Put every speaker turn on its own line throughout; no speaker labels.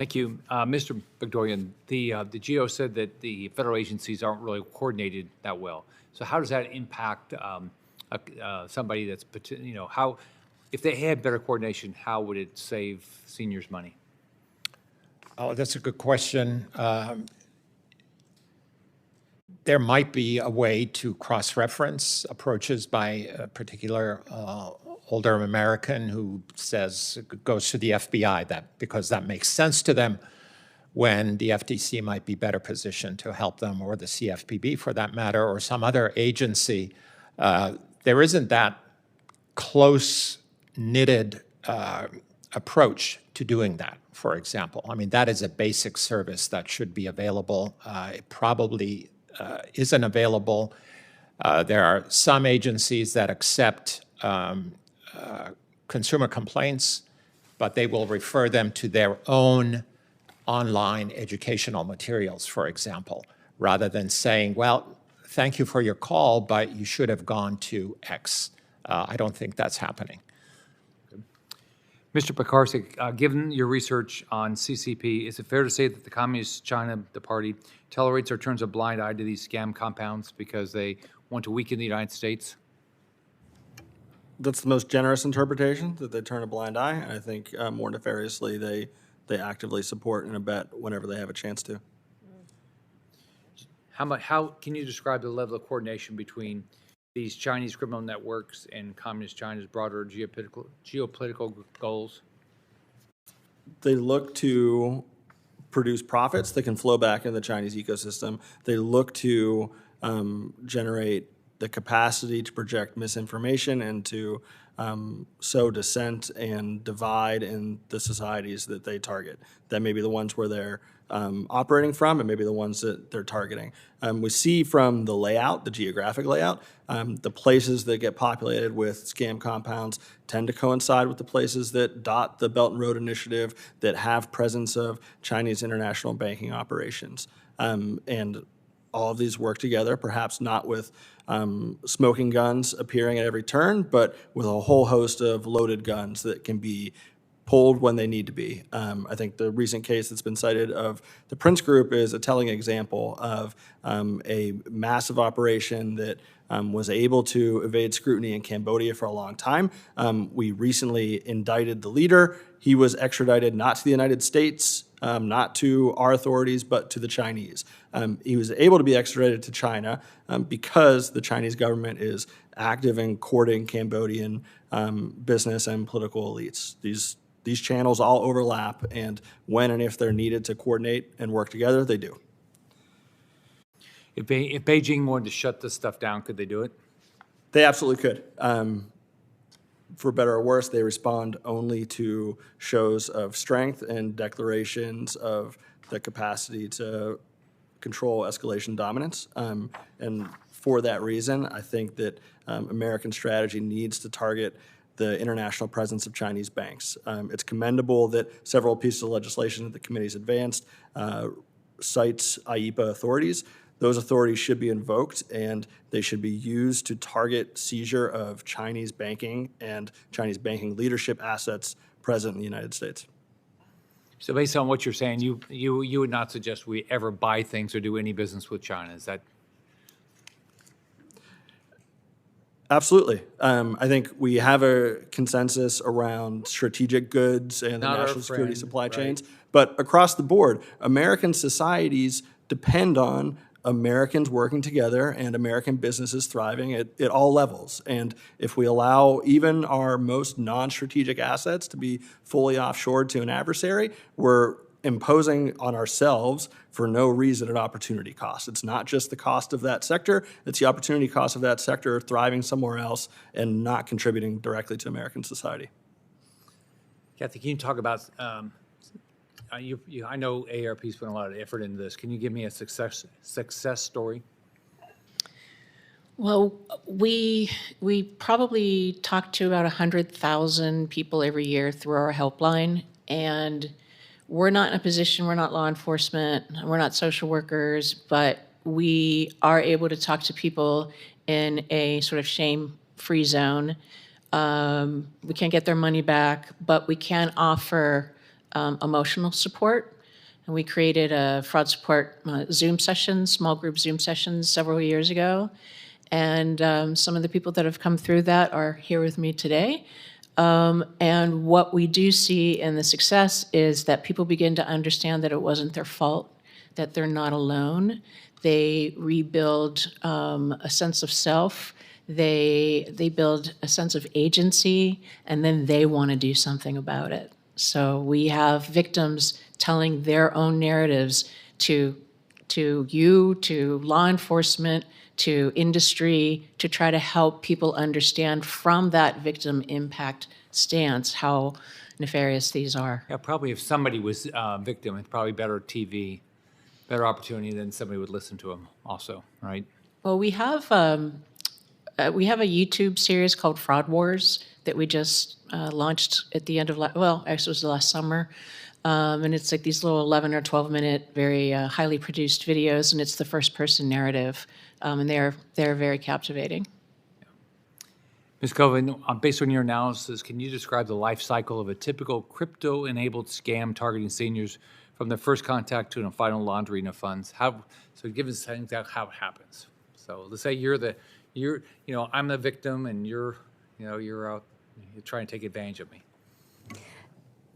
Thank you. Mr. Bogdorian, the GEO said that the federal agencies aren't really coordinated that well. So how does that impact somebody that's, how, if they had better coordination, how would it save seniors money?
Oh, that's a good question. There might be a way to cross-reference approaches by a particular older American who goes to the FBI, because that makes sense to them, when the FTC might be better positioned to help them, or the CFPB for that matter, or some other agency. There isn't that close-knitted approach to doing that, for example. I mean, that is a basic service that should be available. It probably isn't available. There are some agencies that accept consumer complaints, but they will refer them to their own online educational materials, for example, rather than saying, well, thank you for your call, but you should have gone to X. I don't think that's happening.
Mr. Pekarsik, given your research on CCP, is it fair to say that the Communist China, the party, tolerates or turns a blind eye to these scam compounds because they want to weaken the United States?
That's the most generous interpretation, that they turn a blind eye. I think more nefariously, they actively support and abet whenever they have a chance to.
How can you describe the level of coordination between these Chinese criminal networks and Communist China's broader geopolitical goals?
They look to produce profits that can flow back in the Chinese ecosystem. They look to generate the capacity to project misinformation and to sow dissent and divide in the societies that they target. That may be the ones where they're operating from, and maybe the ones that they're targeting. We see from the layout, the geographic layout, the places that get populated with scam compounds tend to coincide with the places that dot the Belt and Road Initiative, that have presence of Chinese international banking operations. And all of these work together, perhaps not with smoking guns appearing at every turn, but with a whole host of loaded guns that can be pulled when they need to be. I think the recent case that's been cited of the Prince Group is a telling example of a massive operation that was able to evade scrutiny in Cambodia for a long time. We recently indicted the leader. He was extradited not to the United States, not to our authorities, but to the Chinese. He was able to be extradited to China because the Chinese government is active in courting Cambodian business and political elites. These channels all overlap, and when and if they're needed to coordinate and work together, they do.
If Beijing wanted to shut this stuff down, could they do it?
They absolutely could. For better or worse, they respond only to shows of strength and declarations of the capacity to control escalation dominance. And for that reason, I think that American strategy needs to target the international presence of Chinese banks. It's commendable that several pieces of legislation that the committee's advanced cites IEPA authorities. Those authorities should be invoked, and they should be used to target seizure of Chinese banking and Chinese banking leadership assets present in the United States.
So based on what you're saying, you would not suggest we ever buy things or do any business with China, is that?
Absolutely. I think we have a consensus around strategic goods and the national security supply chains. But across the board, American societies depend on Americans working together and American businesses thriving at all levels. And if we allow even our most non-strategic assets to be fully offshored to an adversary, we're imposing on ourselves for no reason an opportunity cost. It's not just the cost of that sector, it's the opportunity cost of that sector thriving somewhere else and not contributing directly to American society.
Kathy, can you talk about, I know AARP spent a lot of effort into this. Can you give me a success story?
Well, we probably talk to about 100,000 people every year through our helpline, and we're not in a position, we're not law enforcement, we're not social workers, but we are able to talk to people in a sort of shame-free zone. We can't get their money back, but we can offer emotional support. And we created a fraud support Zoom sessions, small group Zoom sessions several years ago. And some of the people that have come through that are here with me today. And what we do see in the success is that people begin to understand that it wasn't their fault, that they're not alone. They rebuild a sense of self. They build a sense of agency, and then they want to do something about it. So we have victims telling their own narratives to you, to law enforcement, to industry, to try to help people understand from that victim impact stance how nefarious these are.
Yeah, probably if somebody was a victim, it's probably better TV, better opportunity than somebody would listen to them also, right?
Well, we have a YouTube series called Fraud Wars that we just launched at the end of, actually it was the last summer. And it's like these little 11 or 12-minute, very highly produced videos, and it's the first-person narrative, and they're very captivating.
Ms. Koven, based on your analysis, can you describe the life cycle of a typical crypto-enabled scam targeting seniors from their first contact to a final laundering of funds? So give us how it happens. So let's say I'm the victim, and you're out, you're trying to take advantage of me.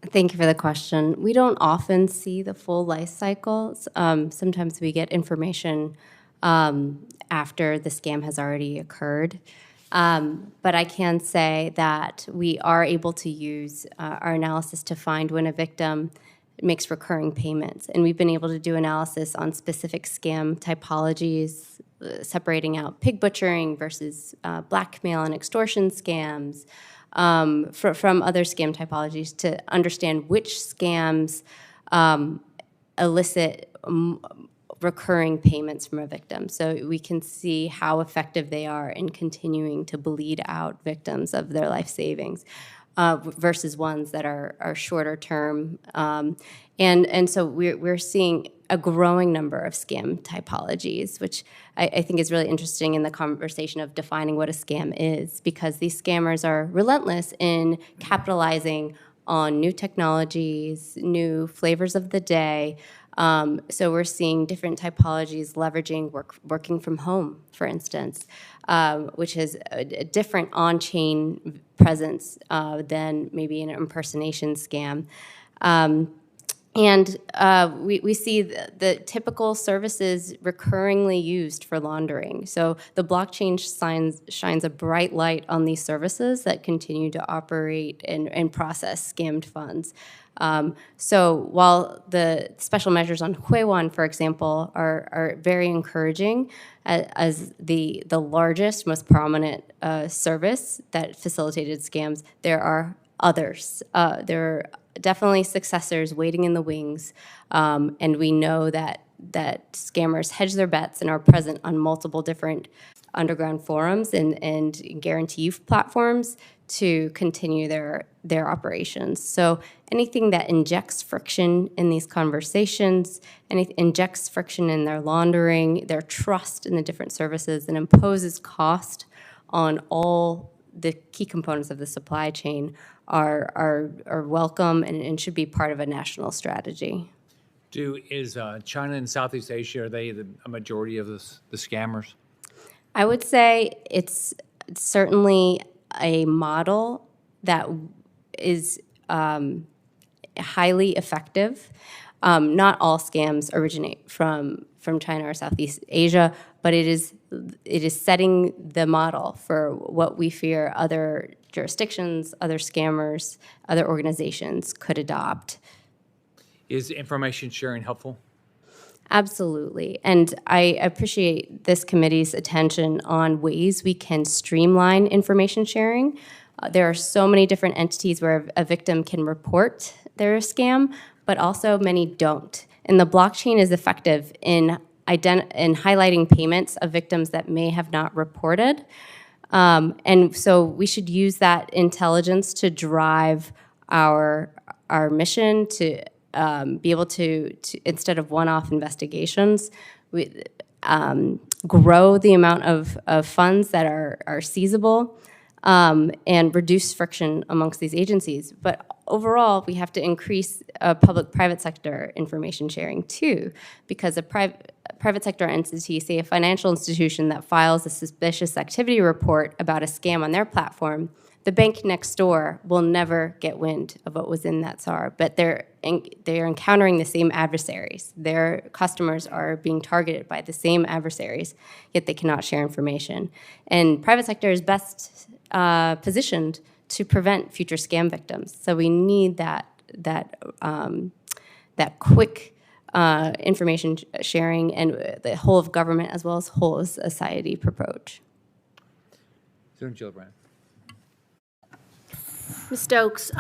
Thank you for the question. We don't often see the full life cycles. Sometimes we get information after the scam has already occurred. But I can say that we are able to use our analysis to find when a victim makes recurring payments. And we've been able to do analysis on specific scam typologies, separating out pig butchering versus blackmail and extortion scams, from other scam typologies to understand which scams elicit recurring payments from a victim. So we can see how effective they are in continuing to bleed out victims of their life savings versus ones that are shorter term. And so we're seeing a growing number of scam typologies, which I think is really interesting in the conversation of defining what a scam is, because these scammers are relentless in capitalizing on new technologies, new flavors of the day. So we're seeing different typologies leveraging working from home, for instance, which is a different on-chain presence than maybe an impersonation scam. And we see the typical services recurringly used for laundering. So the blockchain shines a bright light on these services that continue to operate and process scammed funds. So while the special measures on Huiwan, for example, are very encouraging as the largest, most prominent service that facilitated scams, there are others. There are definitely successors waiting in the wings, and we know that scammers hedge their bets and are present on multiple different underground forums and guarantee platforms to continue their operations. So anything that injects friction in these conversations, injects friction in their laundering, their trust in the different services, and imposes cost on all the key components of the supply chain are welcome and should be part of a national strategy.
Is China and Southeast Asia, are they a majority of the scammers?
I would say it's certainly a model that is highly effective. Not all scams originate from China or Southeast Asia, but it is setting the model for what we fear other jurisdictions, other scammers, other organizations could adopt.
Is information sharing helpful?
Absolutely. And I appreciate this committee's attention on ways we can streamline information sharing. There are so many different entities where a victim can report their scam, but also many don't. And the blockchain is effective in highlighting payments of victims that may have not reported. And so we should use that intelligence to drive our mission to be able to instead of one-off investigations, grow the amount of funds that are seizable, and reduce friction amongst these agencies. But overall, we have to increase public-private sector information sharing too, because a private sector entity, say a financial institution that files a suspicious activity report about a scam on their platform, the bank next door will never get wind of what was in that SAR, but they're encountering the same adversaries. Their customers are being targeted by the same adversaries, yet they cannot share information. And private sector is best positioned to prevent future scam victims. So we need that quick information sharing and the whole of government as well as whole of society approach.
Senator Gillibrand.
Ms. Stokes,